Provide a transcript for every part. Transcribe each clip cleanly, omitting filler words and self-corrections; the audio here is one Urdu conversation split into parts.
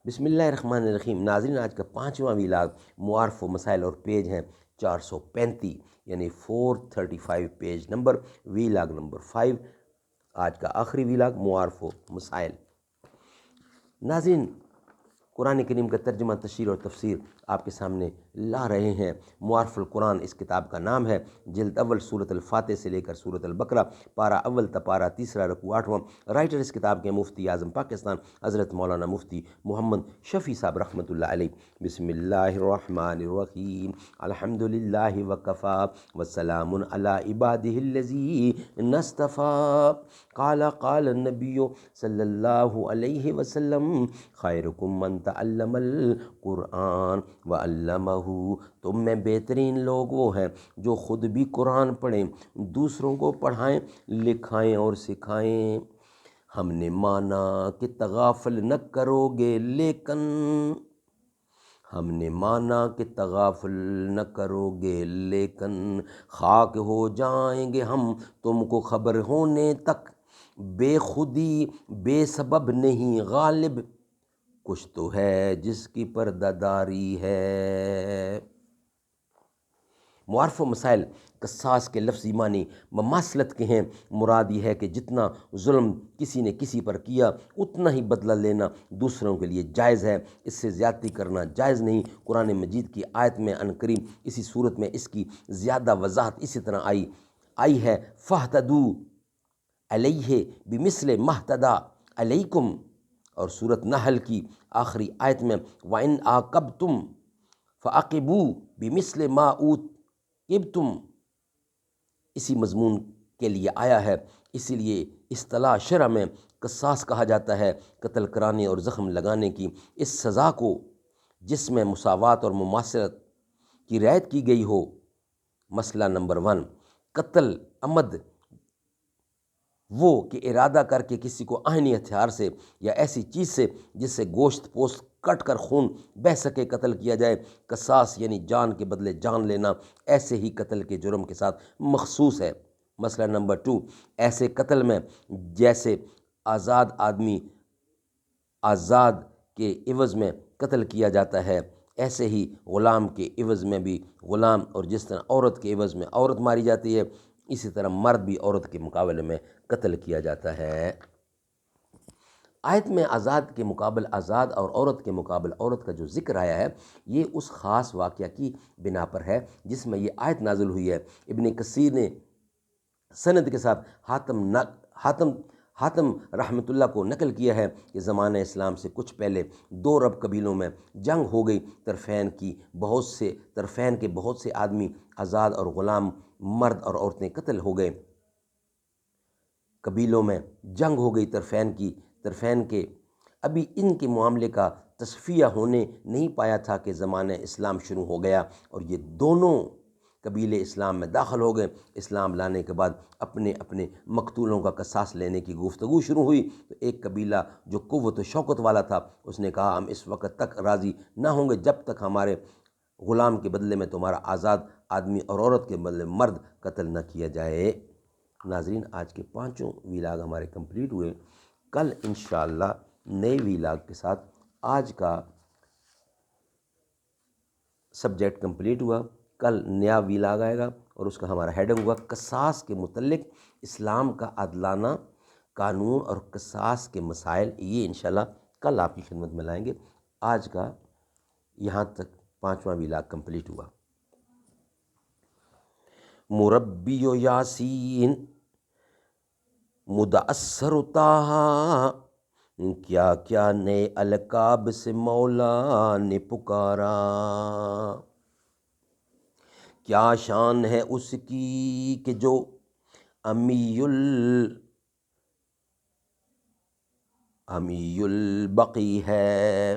بسم اللہ الرحمن الرحیم۔ ناظرین، آج کا 5واں ویلاگ معارف و مسائل اور پیج ہیں 435، یعنی 435 پیج نمبر، ویلاگ نمبر 5، آج کا آخری ویلاگ معارف و مسائل۔ ناظرین، قرآن کریم کا ترجمہ، تشریح اور تفسیر آپ کے سامنے لا رہے ہیں۔ معارف القرآن اس کتاب کا نام ہے۔ جلد اول سورۃ الفاتح سے لے کر سورۃ البقرہ، پارہ اول تا پارہ تیسرا، رکوع 8واں۔ رائٹر اس کتاب کے مفتی اعظم پاکستان حضرت مولانا مفتی محمد شفیع صاحب رحمۃ اللہ علیہ۔ بسم اللہ الرحمن الرحیم۔ الحمد للہ وکفی وسلام علی عبادہ الذین اصطفی۔ قال النبی صلی اللہ علیہ وسلم خیرکم من تعلم القرآن وعلمہ۔ تم میں بہترین لوگ وہ ہیں جو خود بھی قرآن پڑھیں، دوسروں کو پڑھائیں، لکھائیں اور سکھائیں۔ ہم نے مانا کہ تغافل نہ کرو گے لیکن خاک ہو جائیں گے ہم تم کو خبر ہونے تک۔ بے خودی بے سبب نہیں غالب، کچھ تو ہے جس کی پردہ داری ہے۔ معارف و مسائل قصاص کے لفظی معنی مماثلت کے ہیں۔ مراد یہ ہے کہ جتنا ظلم کسی نے کسی پر کیا اتنا ہی بدلہ لینا دوسروں کے لیے جائز ہے، اس سے زیادتی کرنا جائز نہیں۔ قرآن مجید کی آیت میں عنقریب اسی صورت میں اس کی زیادہ وضاحت اسی طرح آئی ہے۔ فاہتدوا علیہ بمثل ما اہتدی علیکم، اور سورۃ نحل کی آخری آیت میں وَإِنْ عَاقَبْتُمْ فَعَاقِبُوا بِمِثْلِ مَا عُوقِبْتُمْ، اسی مضمون کے لیے آیا ہے۔ اسی لیے اصطلاح شرع میں قصاص کہا جاتا ہے قتل کرانے اور زخم لگانے کی اس سزا کو جس میں مساوات اور مماثلت کی رعایت کی گئی ہو۔ مسئلہ نمبر 1، قتل عمد وہ کہ ارادہ کر کے کسی کو آہنی ہتھیار سے یا ایسی چیز سے جس سے گوشت پوست کٹ کر خون بہہ سکے قتل کیا جائے۔ قصاص یعنی جان کے بدلے جان لینا ایسے ہی قتل کے جرم کے ساتھ مخصوص ہے۔ مسئلہ نمبر 2، ایسے قتل میں جیسے آزاد آدمی آزاد کے عوض میں قتل کیا جاتا ہے، ایسے ہی غلام کے عوض میں بھی غلام، اور جس طرح عورت کے عوض میں عورت ماری جاتی ہے، اسی طرح مرد بھی عورت کے مقابلے میں قتل کیا جاتا ہے۔ آیت میں آزاد کے مقابل آزاد اور عورت کے مقابل عورت کا جو ذکر آیا ہے، یہ اس خاص واقعہ کی بنا پر ہے جس میں یہ آیت نازل ہوئی ہے۔ ابن کثیر نے سند کے ساتھ حاتم رحمۃ اللہ کو نقل کیا ہے کہ زمانہ اسلام سے کچھ پہلے 2 عرب قبیلوں میں جنگ ہو گئی۔ طرفین کے بہت سے آدمی آزاد اور غلام، مرد اور عورتیں قتل ہو گئے۔ قبیلوں میں جنگ ہو گئی طرفین کے۔ ابھی ان کے معاملے کا تصفیہ ہونے نہیں پایا تھا کہ زمانہ اسلام شروع ہو گیا اور یہ دونوں قبیلے اسلام میں داخل ہو گئے۔ اسلام لانے کے بعد اپنے اپنے مقتولوں کا قصاص لینے کی گفتگو شروع ہوئی تو ایک قبیلہ جو قوت و شوکت والا تھا اس نے کہا ہم اس وقت تک راضی نہ ہوں گے جب تک ہمارے غلام کے بدلے میں تمہارا آزاد آدمی اور عورت کے بدلے میں مرد قتل نہ کیا جائے۔ ناظرین، آج کے 5 ویلاگ ہمارے کمپلیٹ ہوئے۔ کل انشاءاللہ نئے ویلاگ کے ساتھ آج کا سبجیکٹ کمپلیٹ ہوا۔ کل نیا ویلاگ آئے گا اور اس کا ہمارا ہیڈنگ ہوگا قصاص کے متعلق اسلام کا عادلانہ قانون اور قصاص کے مسائل۔ یہ انشاءاللہ کل آپ کی خدمت میں لائیں گے۔ آج کا یہاں تک 5واں ویلاگ کمپلیٹ ہوا۔ مربی و یاسین مدثر طٰہٰ، کیا کیا نئے القاب سے مولا نے پکارا۔ کیا شان ہے اس کی کہ جو امی البقی ہے،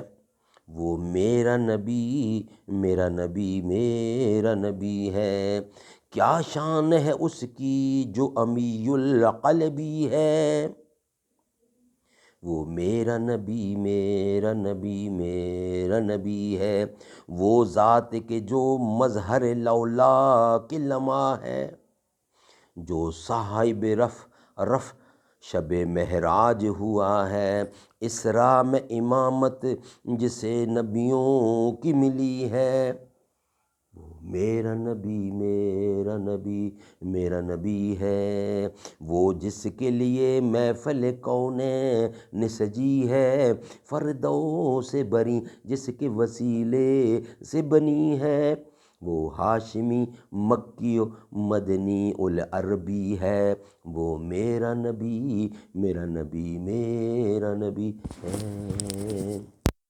وہ میرا نبی میرا نبی میرا نبی ہے۔ کیا شان ہے اس کی جو امی القلبی ہے، وہ میرا نبی میرا نبی میرا نبی ہے۔ وہ ذات کہ جو مظہر لولا کے لمع ہے، جو صاحب رف شب معراج ہوا ہے اسرا میں امامت جسے نبیوں کی ملی ہے، وہ میرا نبی میرا نبی میرا نبی ہے، وہ جس کے لیے محفل کونین سجی ہے، فردوس بری جس کے وسیلے سے بنی ہے، وہ ہاشمی مکی و مدنی العربی ہے، وہ میرا نبی میرا نبی میرا نبی ہے۔